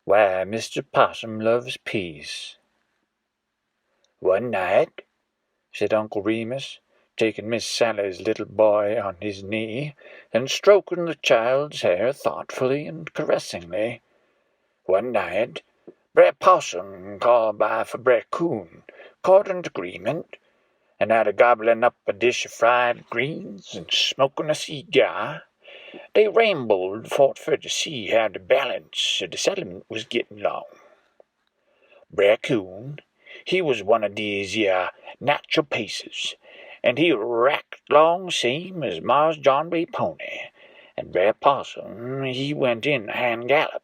Why, Mr. Possum loves peace. One night, said Uncle Remus, taking Miss Sally's little boy on his knee and stroking the child's hair thoughtfully and caressingly. One night, Brer Possum called by for Brer Coon, according to agreement, and after gobbling up a dish of fried greens and smoking a cigar, they rambled forth for to see how the balance of the settlement was getting along. Brer Coon, he was one of dese natural pacers, and he racked long same as Mars John B. Pony, and Brer Possum, he went in a hand gallop,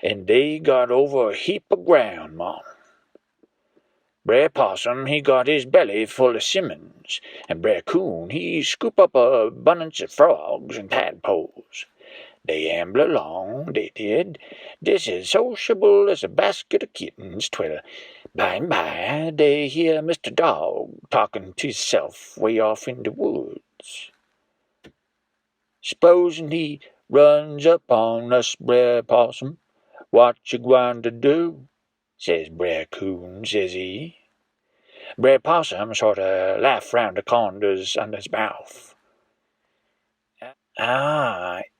and they got over a heap of ground, Mom. Brer Possum, he got his belly full of 'simmons, and Brer Coon, he scoop up a abundance of frogs and tadpoles. They amble along, they did, just as sociable as a basket of kittens, twell by and by they hear Mr. Dog talking to hisself way off in the woods. S'posen he runs up on us, Brer Possum, what you gwine to do? Says Brer Coon, says he. Brer Possum sorter laugh round the corners on his mouth.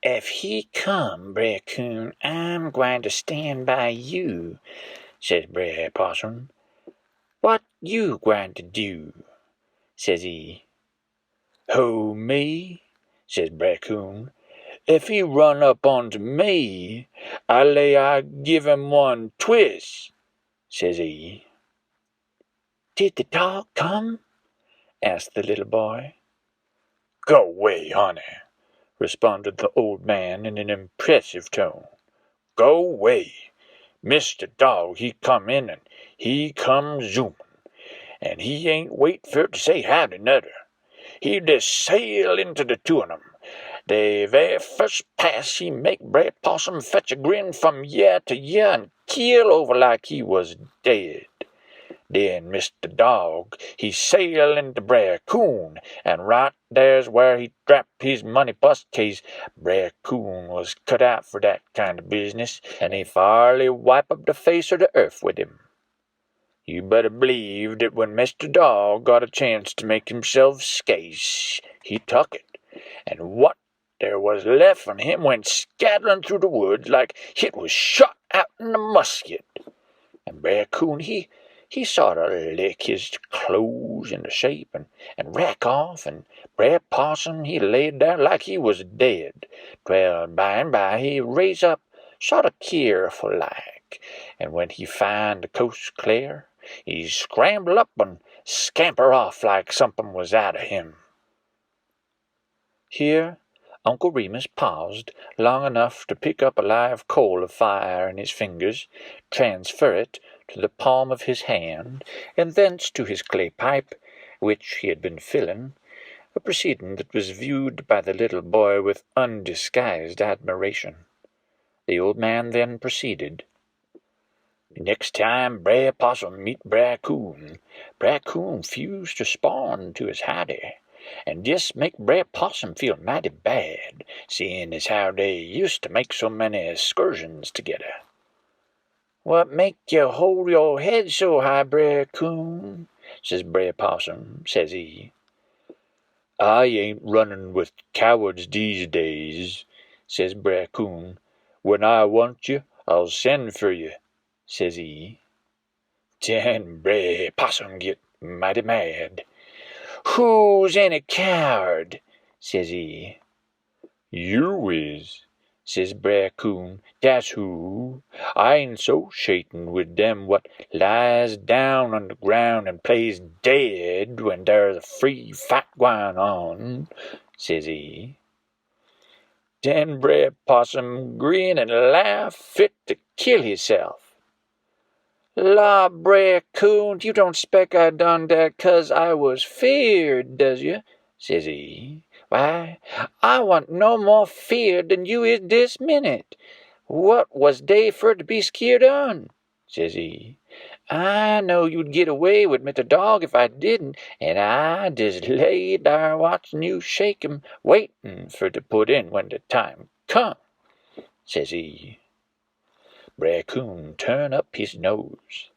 If he come, Brer Coon, I'm gwine to stand by you, says Brer Possum. What you gwine to do? Says he. Who, me? Says Brer Coon. If he run up onto me, I lay I give him one twist, says he. Did the dog come? Asked the little boy. Go away, honey, responded the old man in an impressive tone. Go away. Mr. Dog, he come in and he come zoomin', and he ain't wait for to say howdy nudder. He just sail into the two of 'em. The very first pass he make Brer Possum fetch a grin from year to year and keel over like he was dead. Then Mr. Dog, he sail into Brer Coon, and right there's where he dropped his money bust case. Brer Coon was cut out for that kind of business, and he fairly wipe up the face of the earth with him. You better believe that when Mr. Dog got a chance to make himself scarce, he took it, and what there was left from him went scattering through the woods like it was shot out in a musket. And Brer Coon, he sorter lick his clothes into shape and rack off, and Brer Possum, he laid there like he was dead. Well, by and by he raise up sorter keerful like, and when he find the coast clear, he scramble up and scamper off like something was out of him. Here Uncle Remus paused long enough to pick up a live coal of fire in his fingers, transfer it to the palm of his hand, and thence to his clay pipe, which he had been filling, a proceeding that was viewed by the little boy with undisguised admiration. The old man then proceeded. Next time Brer Possum meet Brer Coon fused to spawn to his howdy, and just make Brer Possum feel mighty bad, seeing as how they used to make so many excursions together. What make you hold your head so high, Brer Coon? Says Brer Possum, says he. I ain't running with cowards these days, says Brer Coon. When I want you, I'll send for you, says he. Then Brer Possum get mighty mad. Who's any coward? Says he. You is, says Brer Coon. That's who. I ain't associating with them what lies down on the ground and plays dead when there's a free fight going on, says he. Then Brer Possum grin and laugh fit to kill himself. La, Brer Coon, you don't spec I done dat 'cause I was feared, does you? Says he. Why, I want no more feared than you is this minute. What was dey for to be skeered on? Says he. I know you'd get away with Mr. Dog if I didn't, and I just lay dar watching you shake him, waiting for to put in when the time come, says he. Brer Coon turn up his nose.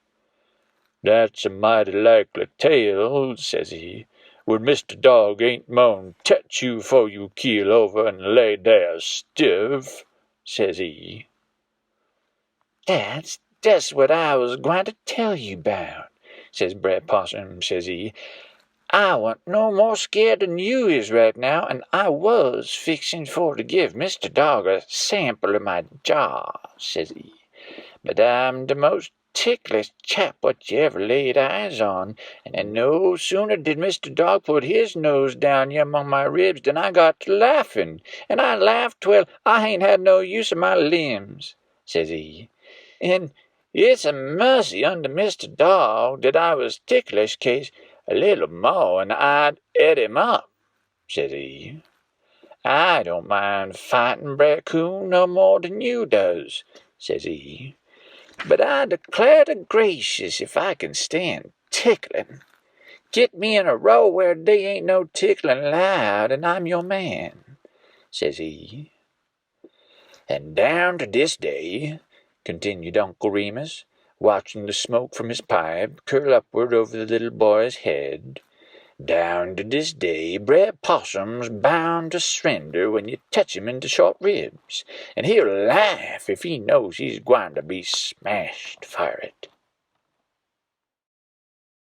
"That's a mighty likely tale," says he. "When Mr. Dog ain't moan tetch you 'fore you keel over and lay dar stiff," says he. "That's just what I was gwine to tell you 'bout," says Brer Possum, says he. "I wa'n't no more scared than you is right now, and I was fixing for to give Mr. Dog a sample of my jaw," says he. "But I'm de most ticklish chap what you ever laid eyes on, and no sooner did Mr. Dog put his nose down here among my ribs than I got to laughing, and I laughed twell I ain't had no use of my limbs," says he. "And it's a mercy unto Mr. Dog that I was ticklish, case a little more and I'd et him up," says he. "I don't mind fighting Brer Coon no more than you does," says he. "But I declare to gracious if I can stand tickling. Get me in a row where they ain't no tickling allowed, and I'm your man," says he. "And down to this day," continued Uncle Remus, watching the smoke from his pipe curl upward over the little boy's head, "down to this day Brer Possum's bound to surrender when you touch him in the short ribs, and he'll laugh if he knows he's gwine to be smashed for it.